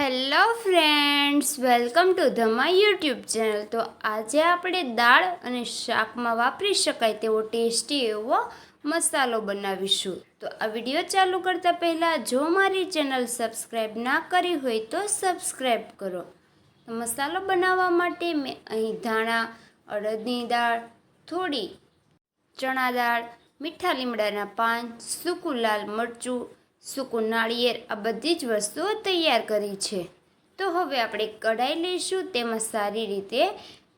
Hello friends, welcome to the my YouTube channel. તો આજે આપણે દાળ અને શાકમાં વાપરી શકાય તેવો ટેસ્ટી એવો મસાલો બનાવીશું. તો આ વિડીયો ચાલુ કરતાં પહેલાં જો મારી ચેનલ સબસ્ક્રાઈબ ના કરી હોય તો સબસ્ક્રાઈબ કરો. તો મસાલો બનાવવા માટે મેં અહીં ધાણા, અડદની દાળ, થોડી ચણા દાળ, મીઠા લીમડાના પાન, સૂકું લાલ મરચું, સૂકું નાળિયેર આ બધી જ વસ્તુઓ તૈયાર કરી છે. તો હવે આપણે કઢાઈ લઈશું, તેમાં સારી રીતે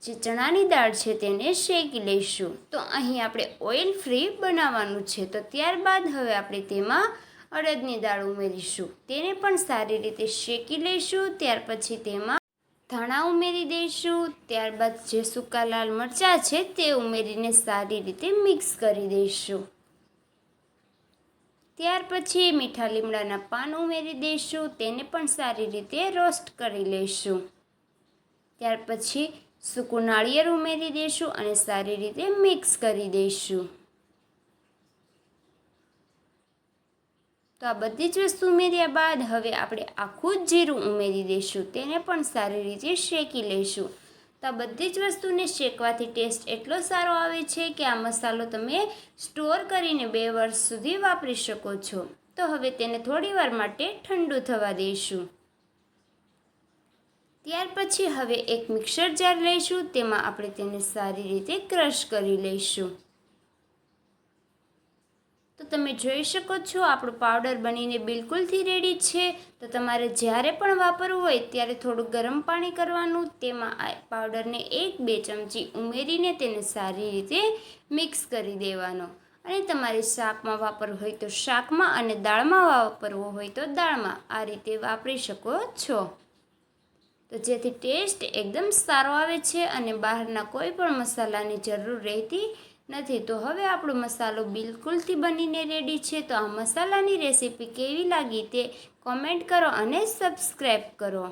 જે ચણાની દાળ છે તેને શેકી લઈશું. તો અહીં આપણે ઓઇલ ફ્રી બનાવવાનું છે. તો ત્યારબાદ હવે આપણે તેમાં અડદની દાળ ઉમેરીશું, તેને પણ સારી રીતે શેકી લઈશું. ત્યાર પછી તેમાં ધાણા ઉમેરી દઈશું. ત્યારબાદ જે સૂકા લાલ મરચાં છે તે ઉમેરીને સારી રીતે મિક્સ કરી દઈશું. ત્યાર પછી મીઠા લીમડાના પાન ઉમેરી દઈશું, તેને પણ સારી રીતે રોસ્ટ કરી લઈશું. ત્યાર પછી સૂકું નાળિયેર ઉમેરી દઈશું અને સારી રીતે મિક્સ કરી દઈશું. તો આ બધી જ વસ્તુ ઉમેર્યા બાદ હવે આપણે આખું જ જીરું ઉમેરી દઈશું, તેને પણ સારી રીતે શેકી લઈશું. તો આ બધી જ વસ્તુને શેકવાથી ટેસ્ટ એટલો સારો આવે છે કે આ મસાલો તમે સ્ટોર કરીને 2 વર્ષ સુધી વાપરી શકો છો. તો હવે તેને થોડીવાર માટે ઠંડુ થવા દઈશું. ત્યાર પછી હવે એક મિક્સર જાર લઈશું, તેમાં આપણે તેને સારી રીતે ક્રશ કરી લઈશું. તો તમે જોઈ શકો છો આપણો પાવડર બનીને બિલકુલથી રેડી છે. તો તમારે જ્યારે પણ વાપરવું હોય ત્યારે થોડું ગરમ પાણી કરવાનું, તેમાં આ પાવડરને 1-2 ચમચી ઉમેરીને તેને સારી રીતે મિક્સ કરી દેવાનો. અને તમારે શાકમાં વાપરવું હોય તો શાકમાં અને દાળમાં વાપરવું હોય તો દાળમાં આ રીતે વાપરી શકો છો. તો જેથી ટેસ્ટ એકદમ સારો આવે છે અને બહારના કોઈ પણ મસાલાની જરૂર રહેતી નથી. તો હવે આપણો મસાલો બિલકુલથી બનીને રેડી છે. તો આ મસાલાની રેસીપી કેવી લાગી તે કોમેન્ટ કરો અને સબસ્ક્રાઈબ કરો.